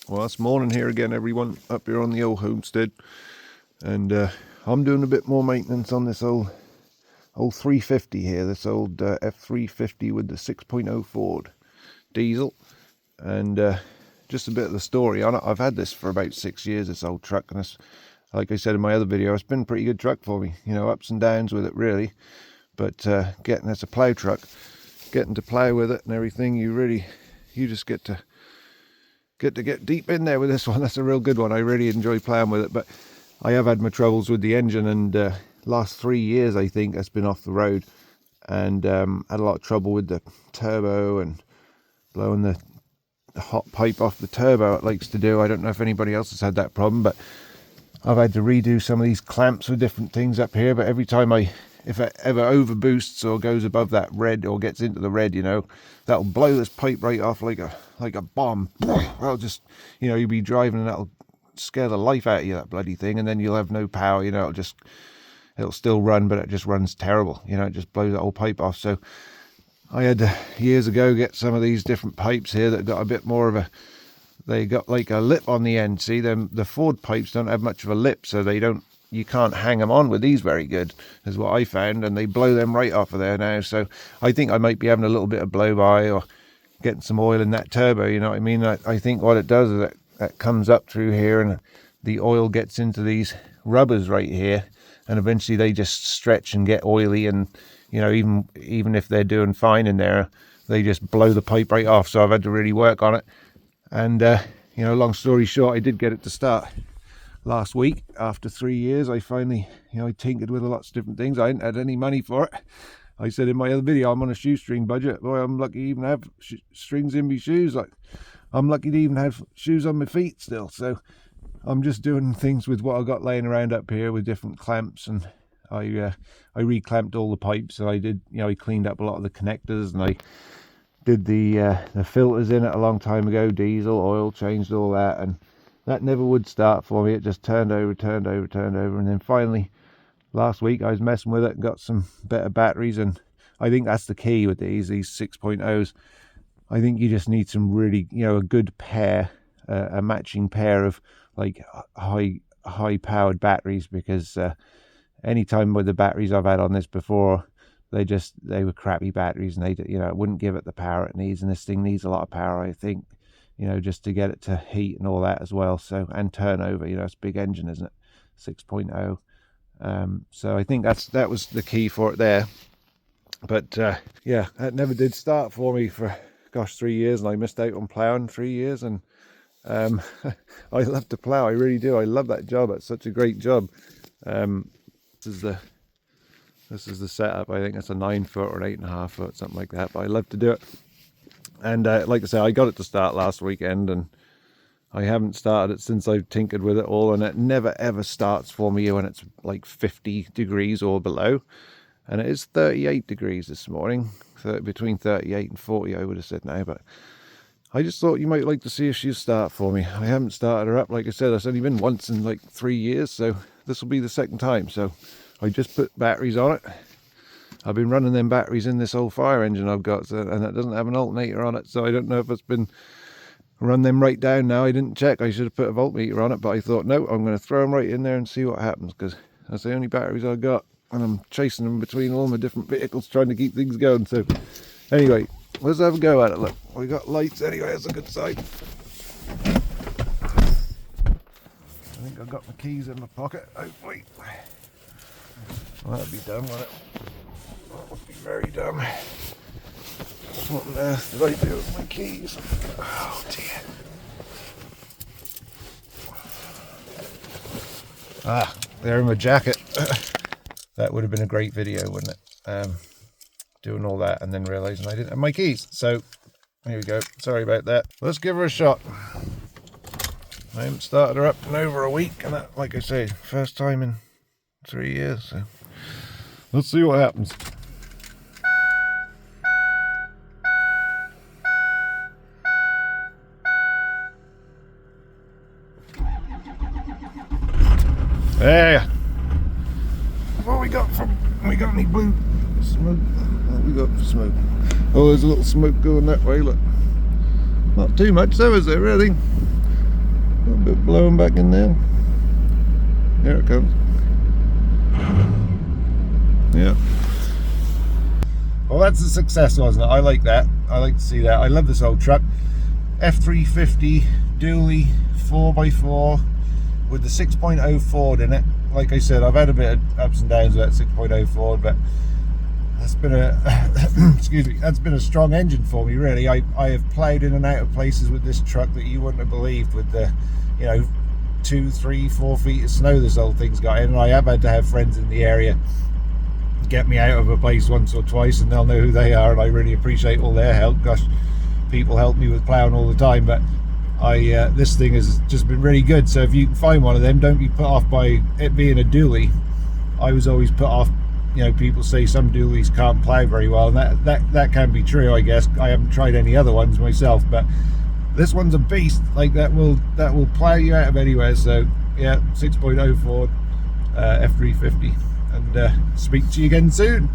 Well, it's morning here again, everyone, up here on the old homestead, and I'm doing a bit more maintenance on this old 350 here, this old F350 with the 6.0 Ford diesel. And just a bit of the story on it. I've had this for about 6 years, this old truck, and it's, like I said in my other video, it's been a pretty good truck for me, you know, ups and downs with it really, but getting as a plough truck, getting to plough with it and everything, you just get to get deep in there with this one. That's a real good one. I really enjoy playing with it, but I have had my troubles with the engine, and last 3 years I think that's been off the road, and had a lot of trouble with the turbo and blowing the hot pipe off the turbo it likes to do. I don't know if anybody else has had that problem, but I've had to redo some of these clamps with different things up here. But every time if it ever over boosts or goes above that red or gets into the red, you know, that'll blow this pipe right off like a bomb. I'll just, you know, you'll be driving and that'll scare the life out of you, that bloody thing, and then you'll have no power, you know. It'll still run, but it just runs terrible, you know. It just blows that whole pipe off. So I had to, years ago, get some of these different pipes here that got a bit more of they got like a lip on the end. See, the Ford pipes don't have much of a lip, so you can't hang them on with these very good, is what I found, and they blow them right off of there now. So I think I might be having a little bit of blow by or getting some oil in that turbo, you know what I mean. I think what it does is that comes up through here and the oil gets into these rubbers right here, and eventually they just stretch and get oily, and you know, even if they're doing fine in there, they just blow the pipe right off. So I've had to really work on it, and you know, long story short, I did get it to start last week. After 3 years, I finally, you know, I tinkered with lots of different things. I hadn't had any money for it. I said in my other video, I'm on a shoestring budget. Boy, I'm lucky to even have strings in my shoes. Like, I'm lucky to even have shoes on my feet still. So I'm just doing things with what I got laying around up here with different clamps, and I reclamped all the pipes. So I did, you know, I cleaned up a lot of the connectors, and I did the filters in it a long time ago, diesel, oil, changed all that, and that never would start for me. It just turned over, and then finally last week I was messing with it and got some better batteries, and I think that's the key with these 6.0s. I think you just need some really, you know, a good pair, a matching pair of like high powered batteries, because any time with the batteries I've had on this before, they were crappy batteries, and they, you know, it wouldn't give it the power it needs, and this thing needs a lot of power, I think, you know, just to get it to heat and all that as well. So, and turnover, you know, it's a big engine, isn't it? 6.0. So I think that was the key for it there. But yeah, that never did start for me for, gosh, 3 years, and I missed out on ploughing 3 years. And I love to plough, I really do. I love that job. It's such a great job. This is the setup. I think it's a 9 foot or an 8.5 foot, something like that. But I love to do it. And like I say, I got it to start last weekend, and I haven't started it since I've tinkered with it all, and it never ever starts for me when it's like 50 degrees or below, and it is 38 degrees this morning, so between 38 and 40 I would have said now. But I just thought you might like to see if she'll start for me. I haven't started her up, like I said. It's only been once in like 3 years, so this will be the second time. So I just put batteries on it. I've been running them batteries in this old fire engine I've got, so, and it doesn't have an alternator on it, so I don't know if it's been run them right down now. I didn't check. I should have put a voltmeter on it, but I thought, no, I'm going to throw them right in there and see what happens, because that's the only batteries I got, and I'm chasing them between all my different vehicles trying to keep things going. So anyway, let's have a go at it. Look, we got lights anyway. That's a good sign. I think I've got my keys in my pocket. Oh wait, well, that'd be dumb, wouldn't it? That would be very dumb. What on earth did I do with my keys? Oh dear. Ah, they're in my jacket. That would have been a great video, wouldn't it? Doing all that and then realising I didn't have my keys. So, here we go. Sorry about that. Let's give her a shot. I haven't started her up in over a week, and that, like I say, first time in 3 years. So, let's see what happens. There. What we got any blue smoke? What we got for smoke? Oh, there's a little smoke going that way, look. Not too much though, is there really? little bit blowing back in there. There it comes. Yeah. Well, that's a success, wasn't it? I like that. I like to see that. I love this old truck. F350 dually 4x4 with the 6.0 Ford in it. Like I said, I've had a bit of ups and downs with that 6.0 Ford, but that's been a excuse me, that's been a strong engine for me, really. I have ploughed in and out of places with this truck that you wouldn't have believed, with the, you know, 2, 3, 4 feet of snow this old thing's got in. And I have had to have friends in the area get me out of a place once or twice, and they'll know who they are, and I really appreciate all their help. Gosh, people help me with ploughing all the time, but this thing has just been really good. So if you can find one of them, don't be put off by it being a dually. I was always put off, you know, people say some dualies can't plough very well, and that can be true, I guess. I haven't tried any other ones myself, but this one's a beast. Like, that will plough you out of anywhere. So yeah, 6.0 Ford F350, and speak to you again soon.